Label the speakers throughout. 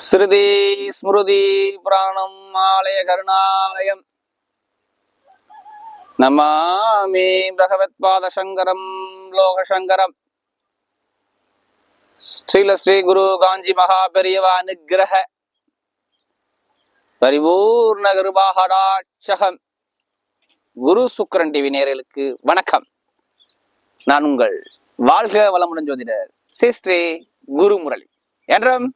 Speaker 1: ஸ்ருதி ஸ்மிருதி புராணம் ஆலய கருணாலயம் நமாமி பகவத் பாத சங்கரம் லோகசங்கரம் ஸ்ரீ குரு காஞ்சி மகா பெரியவா அனுக்கிரக பரிபூர்ண கிருபாகடாட்சகம். குரு சுக்கிரன் டிவி நேயர்களுக்கு வணக்கம். நான் உங்கள் வாழ்க வளமுடன் ஜோதிடர் ஸ்ரீ குரு முரளி என்றும்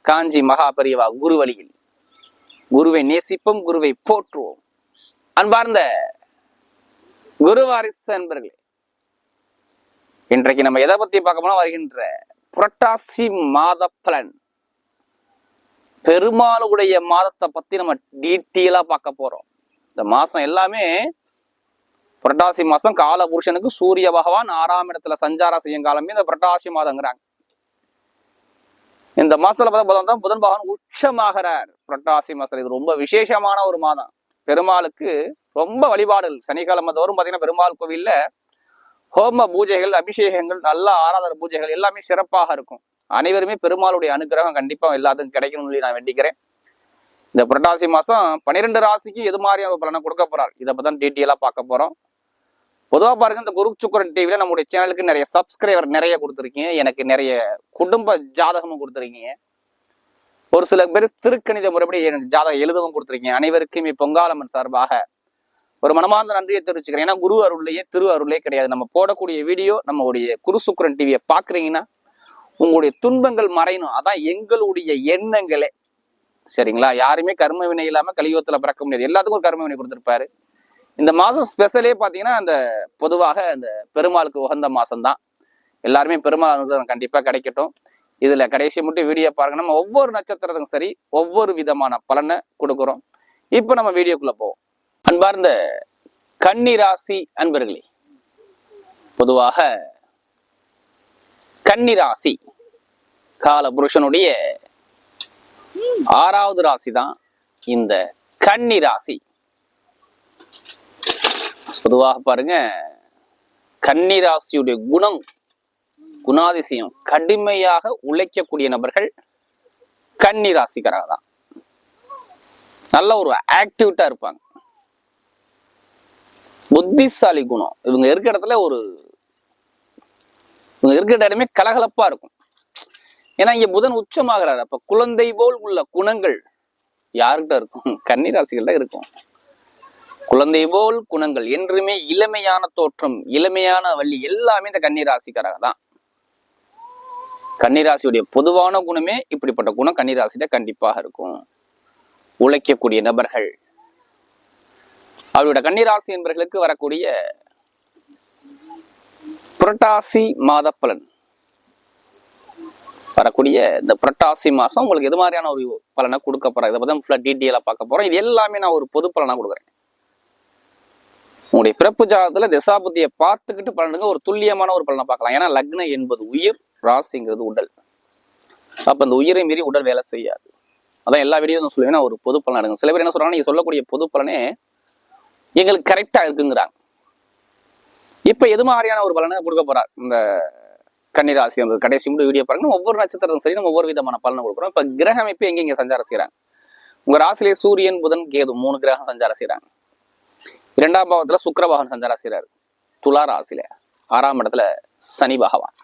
Speaker 1: காஞ்சி மகா பெரியவா குரு வழியில் குருவை நேசிப்போம், குருவை போற்றுவோம். அன்பார்ந்த குரு வாரிசு அன்பர்களே, இன்றைக்கு நம்ம எதை பத்தி பார்க்க போனா வருகின்ற புரட்டாசி மாத பலன், பெருமாளுடைய மாதத்தை பத்தி நம்ம டீட்டெயிலா பார்க்க போறோம். இந்த மாசம் எல்லாமே புரட்டாசி மாசம் கால புருஷனுக்கு சூரிய பகவான் 6ஆம் இடத்துல சஞ்சாரம் செய்யும் காலமே இந்த புரட்டாசி மாதங்கிறாங்க. இந்த மாசத்துல பார்த்தா புதன் பகவான் உச்சமாகிறார் புரட்டாசி மாசத்துல. இது ரொம்ப விசேஷமான ஒரு மாதம். பெருமாளுக்கு ரொம்ப வழிபாடுகள் சனிக்கிழமை தோறும் பார்த்தீங்கன்னா பெருமாள் கோவில்ல ஹோம பூஜைகள், அபிஷேகங்கள், நல்ல ஆராதனை பூஜைகள் எல்லாமே சிறப்பாக இருக்கும். அனைவருமே பெருமாளுடைய அனுகிரகம் கண்டிப்பா எல்லாத்துக்கும் கிடைக்கணும்னு சொல்லி நான் வேண்டிக்கிறேன். இந்த புரட்டாசி மாசம் 12 ராசிக்கு எது மாதிரியான ஒரு பலனை கொடுக்க போறார், இதை பத்தி தான் டீட்டெயிலா பார்க்க போறோம். பொதுவா பாருங்க, இந்த குரு சுக்கிரன் டிவில நம்முடைய சேனலுக்கு நிறைய சப்ஸ்கிரைபர் நிறைய கொடுத்துருக்கீங்க, எனக்கு நிறைய குடும்ப ஜாதகமும் கொடுத்துருக்கீங்க. ஒரு சில பேர் திருக்கணித முறைப்படி எனக்கு ஜாதகம் எழுதவும் கொடுத்துருக்கீங்க. அனைவருக்கும் பொங்காலம்மன் சார்பாக ஒரு மனமார்ந்த நன்றியை தெரிவிச்சுக்கிறேன். ஏன்னா குரு அருள்லையே திரு அருளே கிடையாது. நம்ம போடக்கூடிய வீடியோ நம்மளுடைய குரு சுக்கிரன் டிவியை பாக்குறீங்கன்னா உங்களுடைய துன்பங்கள் மறையணும், அதான் எங்களுடைய எண்ணங்களே. சரிங்களா? யாருமே கர்ம வினை இல்லாம கலியுகத்துல பிறக்க முடியாது. எல்லாத்துக்கும் ஒரு கர்ம வினை கொடுத்திருப்பாரு. இந்த மாசம் ஸ்பெஷலே பாத்தீங்கன்னா அந்த பொதுவாக இந்த பெருமாளுக்கு உகந்த மாசம் தான். எல்லாருமே பெருமாள் அனுகிரகம் கண்டிப்பா கிடைக்கட்டும். இதுல கடைசி மட்டும் வீடியோ பாருங்க. நம்ம ஒவ்வொரு நட்சத்திரத்துக்கும் சரி ஒவ்வொரு விதமான பலனை கொடுக்குறோம். இப்ப நம்ம வீடியோக்குள்ள போவோம். அன்பார்ந்த கன்னி ராசி அன்பர்களே, பொதுவாக கன்னி ராசி கால புருஷனுடைய 6வது ராசி தான் இந்த கன்னி ராசி. பொதுவாக பாருங்க, கன்னி ராசியுடைய குணாதிசயம் கடுமையாக உழைக்கக்கூடிய நபர்கள் கன்னி ராசிக்காரங்க தான். நல்ல ஒரு ஆக்டிவிட்டா இருப்பாங்க, புத்திசாலி குணம். இவங்க இருக்கிற இடத்துல இவங்க இருக்கிற இடமே கலகலப்பா இருக்கும். ஏன்னா இங்க புதன் உச்சமாகிறாரு. அப்ப குழந்தை போல் உள்ள குணங்கள் யாருக்கிட்ட இருக்கும்? கன்னி ராசிகள்ல இருக்கும். குழந்தை போல் குணங்கள், என்றுமே இளமையான தோற்றம், இளமையான வள்ளி, எல்லாமே இந்த கன்னிராசிக்காராக தான். கன்னிராசியுடைய பொதுவான குணமே இப்படிப்பட்ட குணம் கன்னிராசியில கண்டிப்பாக இருக்கும். உழைக்கக்கூடிய நபர்கள். அவருடைய கன்னிராசி என்பவர்களுக்கு வரக்கூடிய புரட்டாசி மாத பலன், வரக்கூடிய இந்த புரட்டாசி மாசம் உங்களுக்கு எது மாதிரியான ஒரு பலனை கொடுக்க போறேன், இதை பத்தி ஃபுல்லா டீட்டெயிலா பார்க்க போறோம். இது எல்லாமே நான் ஒரு பொது பலனா கொடுக்குறேன். உங்களுடைய பிறப்பு ஜாதகத்துல திசாபுத்தியை பார்த்துக்கிட்டு பலனுங்க ஒரு துல்லியமான ஒரு பலனை பார்க்கலாம். ஏன்னா லக்னம் என்பது உயிர், ராசிங்கிறது உடல். அப்ப அந்த உயிரை மீறி உடல் வேலை செய்யாது. அதான் எல்லா வீடியோ சொல்லுவேன்னா ஒரு பொது பலன் எடுங்க. சில பேர் என்ன சொல்றாங்க, நீங்க சொல்லக்கூடிய பொது பலனே எங்களுக்கு கரெக்டா இருக்குங்கிறாங்க. இப்ப எது மாதிரியான ஒரு பலனை கொடுக்க போறார் இந்த கன்னிராசி? அந்த கடைசி மட்டும் வீடியோ பாருங்க. ஒவ்வொரு நட்சத்திரத்தும் சரி நம்ம ஒவ்வொரு விதமான பலனை கொடுக்குறோம். இப்ப கிரக அமைப்பு எங்க சஞ்சாரம் செய்யறாங்க? உங்க ராசிலே சூரியன், புதன், கேது 3 கிரகம் சஞ்சாரம் செய்யறாங்க. 2ஆம் பாவத்துல சுக்கிர பகவான் சஞ்சாரம் செய்யறாரு. துலா ராசியில 6ஆம் இடத்துல சனி பகவான்,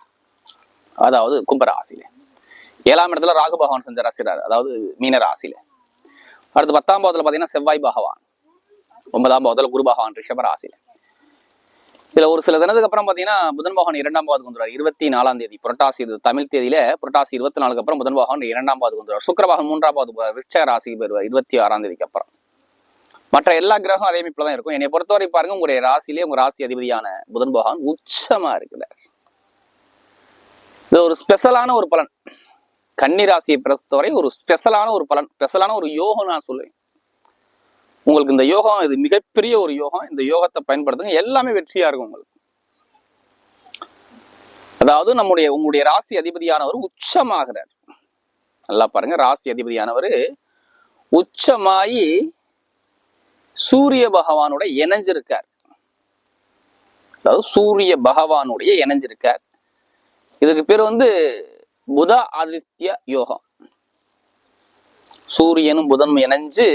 Speaker 1: அதாவது கும்ப ராசியில. 7ஆம் இடத்துல ராகு பகவான் சஞ்சாரம் செய்யறாரு, அதாவது மீன ராசியில. அடுத்து 10ஆம் பாவத்துல பாத்தீங்கன்னா செவ்வாய் பகவான். 9ஆம் பாவத்துல குரு பகவான் ரிஷப ராசியில. இதுல ஒரு சில தினத்துக்கு அப்புறம் பாத்தீங்கன்னா புதன் பகவான் 2ஆம் பாவத்துக்கு வந்துடுவார். 24ஆம் தேதி புரட்டாசி, இது தமிழ் தேதியில புரட்டாசி 24க்கு அப்புறம் புதன் பகவான் 2ஆம் பாவத்துக்கு வந்துடுவார். சுக்கிர பகவான் 3ஆம் பாவத்துக்கு விருச்சிக ராசிக்கு போயிருவார் 26ஆம் தேதிக்கு அப்புறம். மற்ற எல்லா கிரகம் அதே அமைப்புல தான் இருக்கும். என்னை பொறுத்தவரை பாருங்க, உங்களுடைய ராசியிலே உங்க ராசி அதிபதியான புதன் பகவான் உச்சமா இருக்கிறார். இது ஒரு ஸ்பெஷலான ஒரு பலன். கன்னி ராசியை பொறுத்தவரை ஒரு ஸ்பெஷலான ஒரு பலன், ஸ்பெஷலான ஒரு யோகம் நான் சொல்லுவேன். உங்களுக்கு இந்த யோகம் இது மிகப்பெரிய ஒரு யோகம். இந்த யோகத்தை பயன்படுத்துங்க, எல்லாமே வெற்றியா இருக்கும் உங்களுக்கு. அதாவது உங்களுடைய ராசி அதிபதியானவர் உச்சமாகிறார். நல்லா பாருங்க, ராசி அதிபதியானவர் உச்சமாயி சூரிய பகவானுடைய இணைஞ்சிருக்கார். அதாவது சூரிய பகவானுடைய இணைஞ்சிருக்கார். இதுக்கு பேர் புத ஆதித்ய யோகம். சூரியனும் புதனும் இணைஞ்சு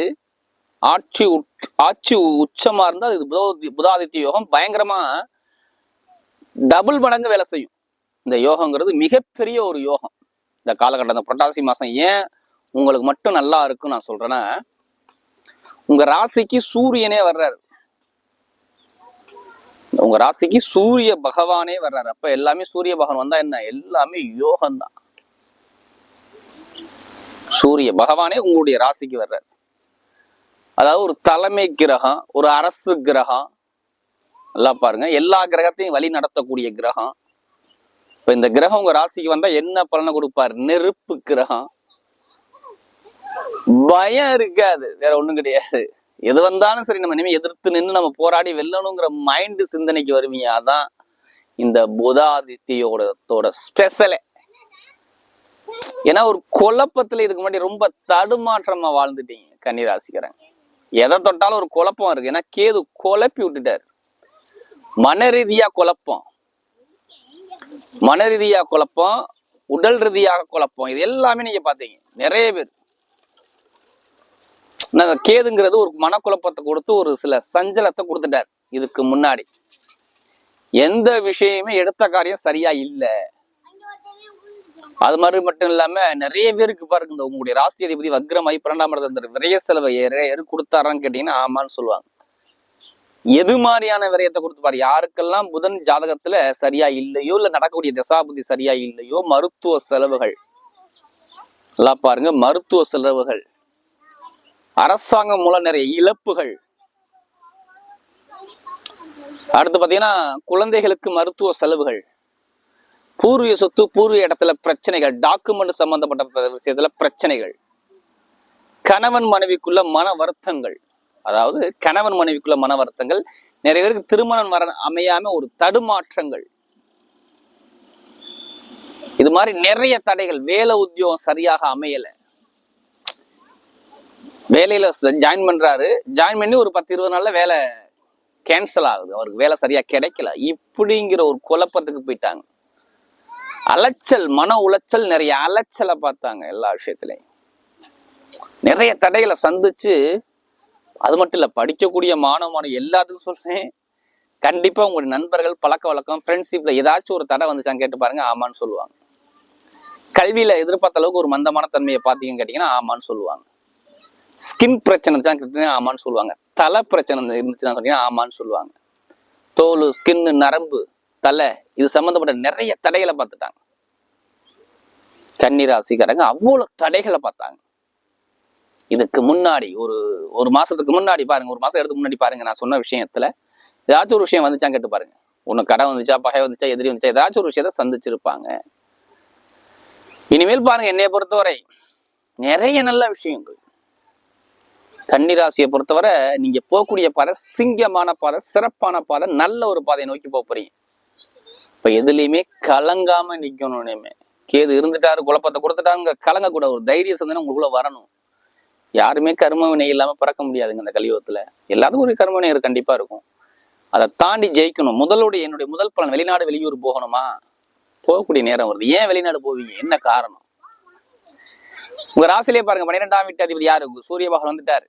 Speaker 1: ஆட்சி உச்சமா இருந்தா அது புதாதித்ய யோகம். பயங்கரமா டபுள் மடங்கு வேலை செய்யும். இந்த யோகங்கிறது மிகப்பெரிய ஒரு யோகம். இந்த காலகட்டம், இந்த புரட்டாசி மாசம் ஏன் உங்களுக்கு மட்டும் நல்லா இருக்குன்னு நான் சொல்றேன்னா, உங்க ராசிக்கு சூரியனே வர்றாரு, உங்க ராசிக்கு சூரிய பகவானே வர்றாரு. அப்ப எல்லாமே சூரிய பகவான் வந்தா என்ன, எல்லாமே யோகம்தான். சூரிய பகவானே உங்களுடைய ராசிக்கு வர்றாரு. அதாவது ஒரு தலைமை கிரகம், ஒரு அரசு கிரகம். நல்லா பாருங்க, எல்லா கிரகத்தையும் வழி நடத்தக்கூடிய கிரகம். இப்ப இந்த கிரகம் உங்க ராசிக்கு வந்தா என்ன பலனை கொடுப்பாரு? நெருப்பு கிரகம். பயம் இருக்காது, வேற ஒண்ணும் கிடையாது. எது வந்தாலும் சரி, நம்ம இனிமே எதிர்த்து நின்று நம்ம போராடி வெல்லணுங்கிற மைண்டு சிந்தனைக்கு வருவீங்க. அதான் இந்த புதாதித்யோட ஸ்பெஷலே. ஏன்னா ஒரு குழப்பத்துல இதுக்கு முன்னாடி ரொம்ப தடுமாற்றமா வாழ்ந்துட்டீங்க கன்னிராசிக்காரங்க. எதை தொட்டாலும் ஒரு குழப்பம் இருக்கு. ஏன்னா கேது குழப்பி விட்டுட்டாரு. மன ரீதியா குழப்பம், மன ரீதியா குழப்பம், உடல் ரீதியாக குழப்பம். இது எல்லாமே நீங்க பாத்தீங்க நிறைய பேர். கேதுங்கிறது ஒரு மனக்குழப்பத்தை கொடுத்து ஒரு சில சஞ்சலத்தை கொடுத்துட்டார். இதுக்கு முன்னாடி எந்த விஷயமே எடுத்த காரியம் சரியா இல்லை. அது மாதிரி மட்டும் இல்லாம நிறைய பேருக்கு பாருங்க, இந்த உங்களுடைய ராசி அதிபதி வக்ரமாயி 12ஆம் இடத்துல விரய செலவை ஏறு கொடுத்தாரான்னு கேட்டீங்கன்னா ஆமான்னு சொல்லுவாங்க. எது மாதிரியான விரயத்தை கொடுத்துப்பாரு? யாருக்கெல்லாம் புதன் ஜாதகத்துல சரியா இல்லையோ, இல்ல நடக்கக்கூடிய தசாபுதி சரியா இல்லையோ, மருத்துவ செலவுகள் நல்லா பாருங்க, மருத்துவ செலவுகள், அரசாங்கம் மூலம் நிறைய இழப்புகள். அடுத்து பாத்தீங்கன்னா குழந்தைகளுக்கு மருத்துவ செலவுகள், பூர்வீக சொத்து பூர்வீக இடத்துல பிரச்சனைகள், டாக்குமெண்ட் சம்பந்தப்பட்ட விஷயத்துல பிரச்சனைகள், கணவன் மனைவிக்குள்ள மன வருத்தங்கள். அதாவது கணவன் மனைவிக்குள்ள மன வருத்தங்கள், நிறைய பேருக்கு திருமணம் அமையாம ஒரு தடுமாற்றங்கள், இது மாதிரி நிறைய தடைகள். வேலை உத்தியோகம் சரியாக அமையல, வேலையில ஜாயின் பண்றாரு, ஜாயின் பண்ணி ஒரு 10-20 நாள்ல வேலை கேன்சல் ஆகுது, அவருக்கு வேலை சரியா கிடைக்கல. இப்படிங்கிற ஒரு குழப்பத்துக்கு போயிட்டாங்க. அலைச்சல், மன உளைச்சல், நிறைய அலைச்சலை பார்த்தாங்க. எல்லா விஷயத்திலையும் நிறைய தடைகளை சந்திச்சு, அது மட்டும் இல்ல படிக்கக்கூடிய மாணவ எல்லாத்துக்கும் சொல்றேன், கண்டிப்பா உங்களுடைய நண்பர்கள், பழக்க வழக்கம், ஃப்ரெண்ட்ஷிப்ல ஏதாச்சும் ஒரு தடை வந்துச்சான்னு கேட்டு பாருங்க, ஆமான்னு சொல்லுவாங்க. கல்வியில எதிர்பார்த்த அளவுக்கு ஒரு மந்தமான தன்மையை பார்த்தீங்கன்னு கேட்டீங்கன்னா ஆமான்னு சொல்லுவாங்க. ஸ்கின் பிரச்சனை தான் கேட்டீங்கன்னா ஆமான்னு சொல்லுவாங்க. தலை பிரச்சனை இருந்துச்சுன்னா சொன்னீங்கன்னா ஆமான்னு சொல்லுவாங்க. தோல், ஸ்கின், நரம்பு, தலை, இது சம்பந்தப்பட்ட நிறைய தடைகளை பார்த்துட்டாங்க கன்னிராசிக்காரங்க. அவ்வளவு தடைகளை பார்த்தாங்க. இதுக்கு முன்னாடி ஒரு மாசத்துக்கு முன்னாடி பாருங்க, ஒரு மாசம் எடுத்து முன்னாடி பாருங்க, நான் சொன்ன விஷயத்துல ஏதாச்சும் ஒரு விஷயம் வந்துச்சான்னு கேட்டு பாருங்க. உனக்கு கடை வந்துச்சா, பகை வந்துச்சா, எதிரி வந்துச்சா, ஏதாச்சும் ஒரு விஷயத்த சந்திச்சிருப்பாங்க. இனிமேல் பாருங்க, என்னைய பொறுத்தவரை நிறைய நல்ல விஷயங்கள். கன்னிராசியை பொறுத்தவரை நீங்க போகக்கூடிய பாதை சிங்கமான பாதை, சிறப்பான பாதை, நல்ல ஒரு பாதையை நோக்கி போறீங்க. இப்ப எதுலையுமே கலங்காம நிக்கணும். கேது இருந்துட்டாரு, குழப்பத்தை கொடுத்துட்டாருங்க, கலங்க கூட ஒரு தைரிய சிந்தனை உங்களுக்குள்ள வரணும். யாருமே கர்ம வினை இல்லாம பிறக்க முடியாதுங்க இந்த கலியுகத்துல. எல்லாத்துக்கும் ஒரு கர்ம வினை கண்டிப்பா இருக்கும். அதை தாண்டி ஜெயிக்கணும். என்னுடைய முதல் பலன், வெளிநாடு வெளியூர் போகணுமா? போகக்கூடிய நேரம் வருது. ஏன் வெளிநாடு போவீங்க? என்ன காரணம்? உங்க ராசிலேயே பாருங்க, 12ஆம் வீட்டு அதிபதி யாரு? சூரிய பகவான் வந்துட்டாரு.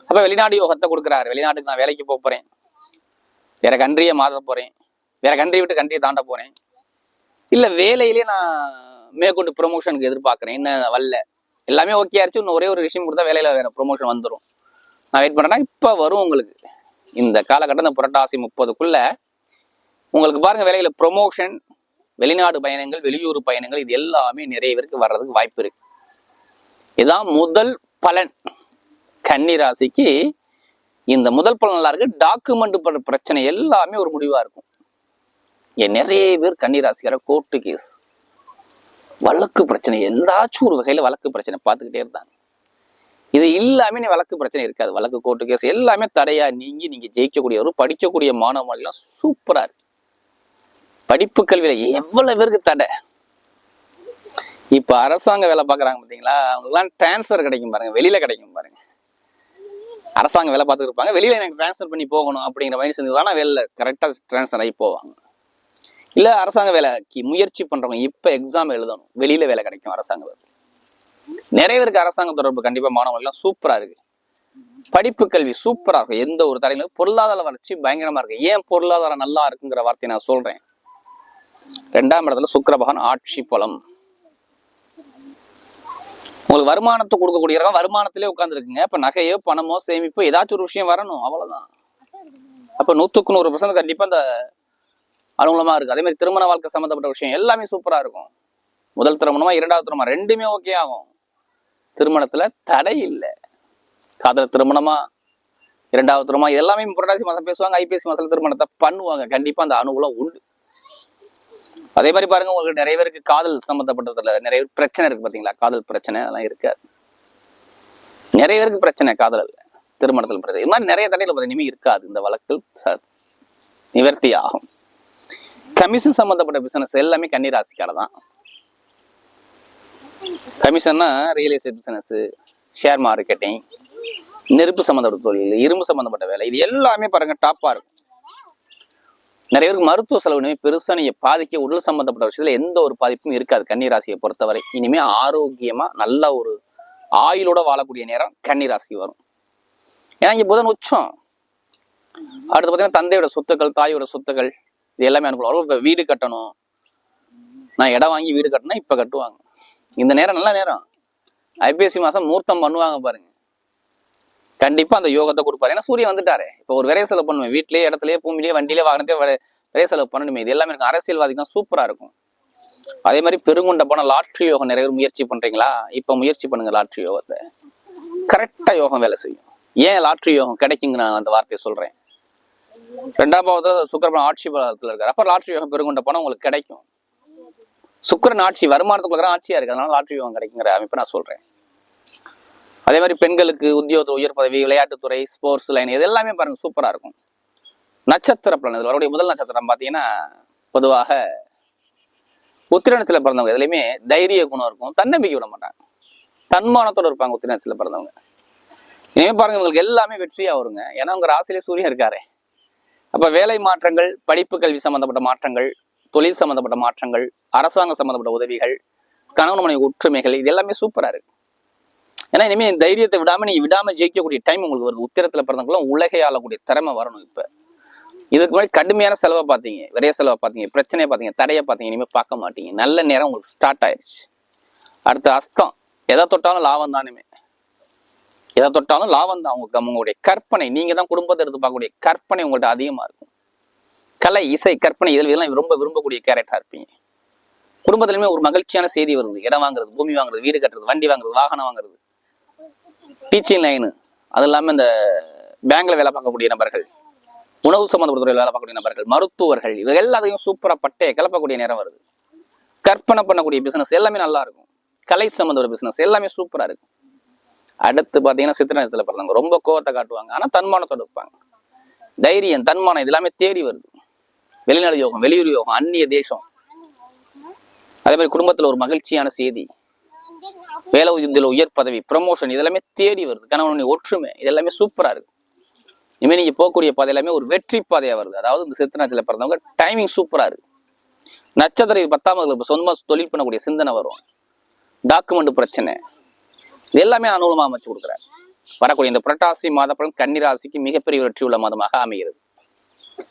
Speaker 1: அப்ப வெளிநாடு யோகத்தை கொடுக்குறாரு. வெளிநாட்டுக்கு நான் வேலைக்கு போறேன், வேற கண்ட்ரியை மாத்த போறேன், வேற கண்ட்ரி விட்டு கண்ட்ரியை தாண்ட போறேன், இல்ல வேலையிலேயே நான் மேற்கொண்டு ப்ரொமோஷனுக்கு எதிர்பார்க்கிறேன், என்ன வரல, எல்லாமே ஓகே ஆயிடுச்சு, இன்னும் ஒரே ஒரு விஷயம் கொடுத்தா வேலையில வேற ப்ரொமோஷன் வந்துடும், நான் வெயிட் பண்றேன்னா இப்ப வரும் உங்களுக்கு. இந்த காலகட்டம், இந்த புரட்டாசி 30க்குள்ள உங்களுக்கு பாருங்க, வேலையில ப்ரொமோஷன், வெளிநாடு பயணங்கள், வெளியூர் பயணங்கள், இது எல்லாமே நிறைய பேருக்கு வர்றதுக்கு வாய்ப்பு இருக்கு. இதான் முதல் பலன். கன்னி ராசிக்கு இந்த முதல் பலன் நல்லா இருக்கு. டாக்குமெண்ட் பிரச்சனை எல்லாமே ஒரு முடிவா இருக்கும். நிறைய பேர் கன்னி ராசிக்கார கோர்ட்டு கேஸ், வழக்கு பிரச்சனை, ஏதாச்சும் ஒரு வகையில வழக்கு பிரச்சனை பார்த்துக்கிட்டே இருந்தாங்க. இது எல்லாமே வழக்கு பிரச்சனை இருக்காது. வழக்கு, கோர்ட்டு கேஸ் எல்லாமே தடையா நீங்கி நீங்க ஜெயிக்கக்கூடியவரும், படிக்கக்கூடிய மாணவர்கள் சூப்பரா இருக்கு. படிப்பு கல்வியில எவ்வளவு பேருக்கு தடை. இப்ப அரசாங்க வேலை பாக்குறாங்க பாத்தீங்களா, அவங்களுக்குலாம் டிரான்ஸ்பர் கிடைக்கும் பாருங்க, வெளியில கிடைக்கும் பாருங்க. அரசாங்க வேலை பார்த்துட்டு இருப்பாங்க, வெளியில எனக்கு டிரான்ஸ்பர் பண்ணி போகணும் அப்படிங்கிற மாதிரி செஞ்சுதான் வெளியில கரெக்டா டிரான்ஸ்பர் ஆகி போவாங்க. இல்ல அரசாங்க வேலைக்கு முயற்சி பண்றவங்க இப்ப எக்ஸாம் எழுதணும், வெளியில வேலை கிடைக்கும் அரசாங்க வேலை. நிறைய பேருக்கு அரசாங்க தொடர்பு கண்டிப்பா மாணவர்கள் சூப்பரா இருக்கு. படிப்பு கல்வி சூப்பரா இருக்கும், எந்த ஒரு தடையிலும். பொருளாதார வளர்ச்சி பயங்கரமா இருக்கு. ஏன் பொருளாதாரம் நல்லா இருக்குங்கிற வார்த்தையை நான் சொல்றேன். 2ஆம் இடத்துல சுக்கிர பகவான் ஆட்சி பலம். உங்களுக்கு வருமானத்தை கொடுக்கக்கூடிய வருமானத்திலே உட்கார்ந்து இருக்குங்க. இப்ப நகையோ பணமோ சேமிப்போ ஏதாச்சும் ஒரு விஷயம் வரணும், அவ்வளவுதான். அப்ப 100% கண்டிப்பா இந்த அனுகூலமா இருக்கு. அதே மாதிரி திருமண வாழ்க்கை சம்பந்தப்பட்ட விஷயம் எல்லாமே சூப்பரா இருக்கும். முதல் திருமணமா 2வது திருமணமா ரெண்டுமே ஓகே ஆகும். திருமணத்துல தடை இல்லை. காதல் திருமணமா 2வது திருமணம் இதெல்லாமே புரட்டாசி மாசம் பேசுவாங்க. ஐப்பசி மாசத்துல திருமணத்தை பண்ணுவாங்க. கண்டிப்பா அந்த அனுகூலம் உண்டு. அதே மாதிரி பாருங்க, உங்களுக்கு நிறைய பேருக்கு காதல் சம்பந்தப்பட்டதுல நிறைய பிரச்சனை இருக்கு பாத்தீங்களா? காதல் பிரச்சனை அதெல்லாம் இருக்காது. நிறைய பேருக்கு பிரச்சனை காதல் இல்ல, திருமணத்தில் பிரச்சனை. இது மாதிரி நிறைய தடைகள் இனிமே இருக்காது. இந்த வழக்கில் நிவர்த்தி ஆகும். கமிஷன் சம்பந்தப்பட்ட பிசினஸ் எல்லாமே கன்னிராசிக்கார தான். கமிஷன்னா real estate business, share marketing, நெருப்பு சம்பந்தப்பட்ட தொழில், இரும்பு சம்பந்தப்பட்ட வேலை, இது எல்லாமே பாருங்க டாப்பா இருக்கும். நிறைய பேருக்கு மருத்துவ செலவு பெருசா நீங்க பாதிக்க உடல் சம்பந்தப்பட்ட விஷயத்துல எந்த ஒரு பாதிப்பும் இருக்காது கன்னிராசியை பொறுத்தவரை. இனிமே ஆரோக்கியமா நல்ல ஒரு ஆயுளோட வாழக்கூடிய நேரம் கன்னிராசி வரும். ஏன்னா இங்க புதன் உச்சம். அடுத்து பாத்தீங்கன்னா தந்தையோட சொத்துக்கள், தாயோட சொத்துக்கள், இது எல்லாமே அனுகூலம். இப்ப வீடு கட்டணும், நான் இடம் வாங்கி வீடு கட்டணும், இப்ப கட்டுவாங்க. இந்த நேரம் நல்ல நேரம். ஐப்பசி மாசம் மூர்த்தம் பண்ணுவாங்க பாருங்க, கண்டிப்பா அந்த யோகத்தை கொடுப்பாரு. ஏன்னா சூரியன் வந்துட்டாரு. இப்ப ஒரு விரைய செலவு பண்ணுவேன், வீட்லயே, இடத்துலயே, பூமியிலேயே, வண்டியிலே, வாகனத்தையே விரைய செலவு பண்ணணுமே. இது எல்லாமே இருக்கும். அரசியல்வாதிக்கு தான் சூப்பரா இருக்கும். அதே மாதிரி பெருங்குண்ட போன லாட்ரி யோகம் நிறைய பேர் முயற்சி பண்றீங்களா? இப்ப முயற்சி பண்ணுங்க லாட்ரி யோகத்தை. கரெக்டா யோகம் வேலை செய்யும். ஏன் லாட்ரி யோகம் கிடைக்குங்க நான் அந்த வார்த்தையை சொல்றேன். 2ஆம் பாவத்துல சுக்கிரன் ஆட்சி பலத்துல இருக்காரு. அப்ப லாட்ரி யோகம் பெருங்குண்ட போனா உங்களுக்கு கிடைக்கும். சுக்கிரன் ஆட்சி வருமானத்துக்குள்ள ஆட்சியா இருக்கு, அதனால லாட்ரி யோகம் கிடைக்குங்கிற அமைப்பு நான் சொல்றேன். அதே மாதிரி பெண்களுக்கு உத்தியோகத்தில் உயர் பதவி, விளையாட்டுத்துறை, ஸ்போர்ட்ஸ் லைன், இது எல்லாமே பாருங்க சூப்பரா இருக்கும். நட்சத்திர பலன் இதுல வரக்கூடிய முதல் நட்சத்திரம் பாத்தீங்கன்னா பொதுவாக உத்திரநட்சத்திரத்துல பிறந்தவங்க இதுலயுமே தைரிய குணம் இருக்கும், தன்னம்பிக்கை விட மாட்டாங்க, தன்மானத்தோட இருப்பாங்க உத்திரநட்சத்திரத்துல பிறந்தவங்க. இனிமே பாருங்க உங்களுக்கு எல்லாமே வெற்றியா வருங்க. ஏன்னா உங்க ராசியிலே சூரியன் இருக்காரு. அப்ப வேலை மாற்றங்கள், படிப்பு கல்வி சம்பந்தப்பட்ட மாற்றங்கள், தொழில் சம்பந்தப்பட்ட மாற்றங்கள், அரசாங்கம் சம்பந்தப்பட்ட உதவிகள், கணவன் மனைவி ஒற்றுமைகள், இது எல்லாமே சூப்பரா இருக்கு. ஏன்னா இனிமே தைரியத்தை விடாம நீங்க விடாம ஜெயிக்கக்கூடிய டைம் உங்களுக்கு வருது. உத்திரத்துல பிறந்தவங்களும் உலகை ஆளக்கூடிய திறமை வரணும். இப்ப இதுக்கு முன்னாடி கடுமையான செலவை பார்த்தீங்க, விரைய செலவை பார்த்தீங்க, பிரச்சனையை பார்த்தீங்க, தடையை பார்த்தீங்க, இனிமே பார்க்க மாட்டீங்க. நல்ல நேரம் உங்களுக்கு ஸ்டார்ட் ஆயிடுச்சு. அடுத்த அஸ்தம், எதை தொட்டாலும் லாபம் தானுமே. எதை தொட்டாலும் லாபம் தான். உங்களுடைய கற்பனை, நீங்க தான் குடும்பத்தை எடுத்து பார்க்கக்கூடிய கற்பனை உங்கள்கிட்ட அதிகமா இருக்கும். கலை, இசை, கற்பனை, இதெல்லாம் ரொம்ப விரும்பக்கூடிய கேரக்டரா இருப்பீங்க. குடும்பத்திலுமே ஒரு மகிழ்ச்சியான செய்தி வருது. இடம் வாங்குறது, பூமி வாங்குறது, வீடு கட்டுறது, வண்டி வாங்குறது, வாகனம் வாங்குறது, டீச்சிங் லைனு, அது இல்லாம இந்த பேங்க்ல வேலை பார்க்கக்கூடிய நபர்கள், உணவு சம்பந்தப்பட்ட துறையில் வேலை பார்க்கக்கூடிய நபர்கள், மருத்துவர்கள், இது எல்லாத்தையும் சூப்பரா பட்டையை கிளப்பக்கூடிய நேரம் வருது. கற்பனை பண்ணக்கூடிய பிசினஸ் எல்லாமே நல்லா இருக்கும். கலை சம்பந்தப்பட்ட பிசினஸ் எல்லாமே சூப்பரா இருக்கும். அடுத்து பாத்தீங்கன்னா சித்திரை நட்சத்திரத்துல பிறந்தவங்க ரொம்ப கோவத்தை காட்டுவாங்க, ஆனா தன்மானத்தோடு இருப்பாங்க. தைரியம், தன்மானம், இது எல்லாமே தேடி வருது. வெளிநாடு யோகம், வெளியூர் யோகம், அந்நிய தேசம், அதே மாதிரி குடும்பத்துல ஒரு மகிழ்ச்சியான செய்தி, வேலை உயர் பதவி, ப்ரமோஷன், இதெல்லாமே தேடி வருது. கணவனுடைய ஒற்றுமை, இதெல்லாமே சூப்பரா இருக்கு. இனிமே நீங்க போகக்கூடிய பாதை எல்லாமே ஒரு வெற்றி பாதையா வருது. அதாவது இந்த சித்திரை நட்சத்திரத்துல பிறந்தவங்க டைமிங் சூப்பரா இருக்கு. நட்சத்திரம் 10ஆம் சொந்தமா தொழில் பண்ணக்கூடிய சிந்தனை வரும். டாக்குமெண்ட் பிரச்சனை, இது எல்லாமே அனுகூலமா அமைச்சு கொடுக்குறாரு. வரக்கூடிய இந்த புரட்டாசி மாத பலன் கன்னிராசிக்கு மிகப்பெரிய வெற்றி உள்ள மாதமாக அமைகிறது.